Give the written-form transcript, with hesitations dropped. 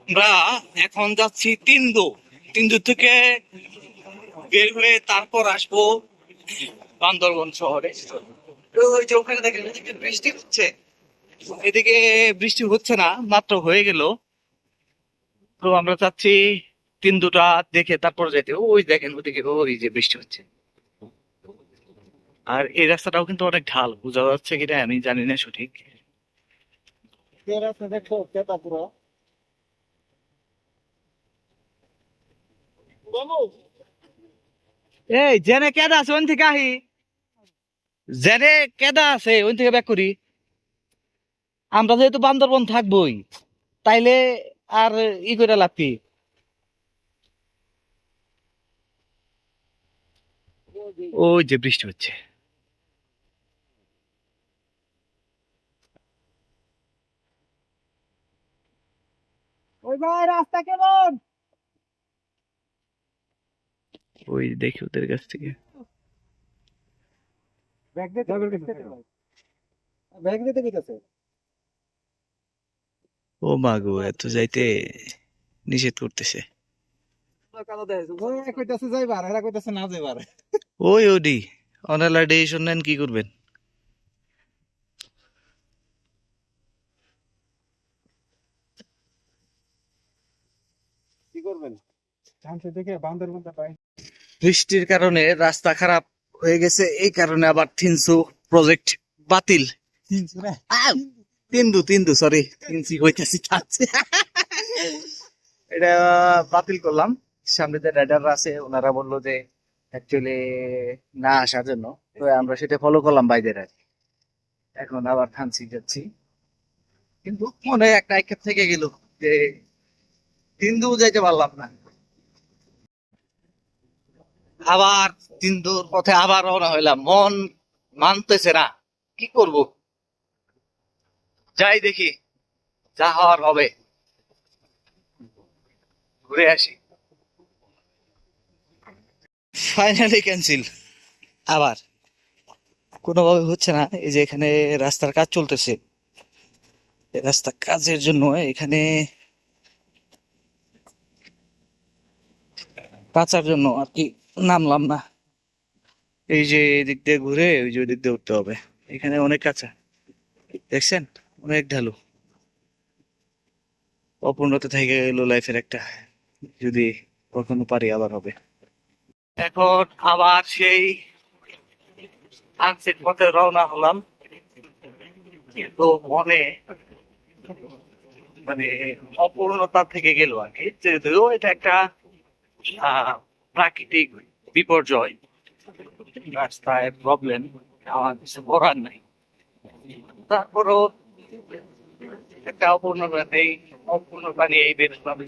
আমরা এখন যাচ্ছি তিনদু। তিনদু থেকে বের হয়ে তারপর আসবো বান্দরবন শহরে। তো ওই যে ওখানে দেখেন এদিকে বৃষ্টি হচ্ছে, এদিকে বৃষ্টি হচ্ছে না, মাত্র হয়ে গেল। তো আমরা চাচ্ছি তিনদুটা দেখে তারপর যেতে। ওই দেখেন ওদিকে ওই যে বৃষ্টি হচ্ছে। আর এই রাস্তাটাও কিন্তু অনেক ঢাল, বোঝা যাচ্ছে কিনা আমি জানি না সঠিক। এই জেনে কেদা আছে ওন থেকে আহি, জেনে কেদা আছে ওন থেকে ব্যাক করি। আমরা যেহেতু বান্দরবন থাকবোই, তাইলে আর ই করে লাভ কি? ওই যে বৃষ্টি হচ্ছে। ওই ভাই রাস্তা কেমন? ওই দেখি ওদের কাছ থেকে। ব্যাগ দিতে ব্যাগ দিতে কইতাছে। ও মা গো, এত যাইতে নিষেধ করতেছে। ওই কইতাছে যাইবার, এরা কইতাছে না যাইবার। ওই ওডি অনালা ডিসিশন নেন, কি করবেন? কি করবেন? চান্সে দেখে বান্দরবনটা পাই। বৃষ্টির কারণে রাস্তা খারাপ হয়ে গেছে, এই কারণে আবার 300 প্রজেক্ট বাতিল। 300 না? আউ! তিনদু তিনদু সরি, তিনসি হইতেছি থাকছে। এটা বাতিল করলাম। সামনে যে রাইডার আছে ওনারা বললো যে অ্যাকচুয়ালি না আসার জন্য, তো আমরা সেটা ফলো করলাম বাইদের আর কি। এখন আবার থানসি যাচ্ছি, কিন্তু মনে হয় একটা আক্ষেপ থেকে গেল যে তিনদু যাইতে পারলাম না। আবার তিনদুর পথে আবার রওনা হইলাম, মন মানতেছে না, কি করব? যাই দেখি, যা হওয়ার হবে, ঘুরে আসি। Finally cancel. আবার কোনোভাবে হচ্ছে না। এই যে এখানে রাস্তার কাজ চলতেছে, এই রাস্তার কাজের জন্য এখানে কাঁচার জন্য আর কি নামলাম না। এই যে এদিক দিয়ে ঘুরে ওই যে ওদিক দিয়ে উঠতে হবে। এখানে অনেক কাঁচা, দেখছেন, অনেক ঢালু। অপূর্ণতা থেকে গেল লাইফের একটা, যদি কখনো পারি আবার হবে। এখন আবার সেই আনসেট পথে রওনা হলাম, কিন্তু মনে মানে অপূর্ণতা থেকে গেল আর কি। যদিও এটা একটা প্রাকৃতিক বিপর্যয়, রাস্তায় প্রবলেম, আমার কিছু করার নাই। তারপরও একটা অপূর্ণতা, এই অপূর্ণতা নিয়ে এই বের হলাম।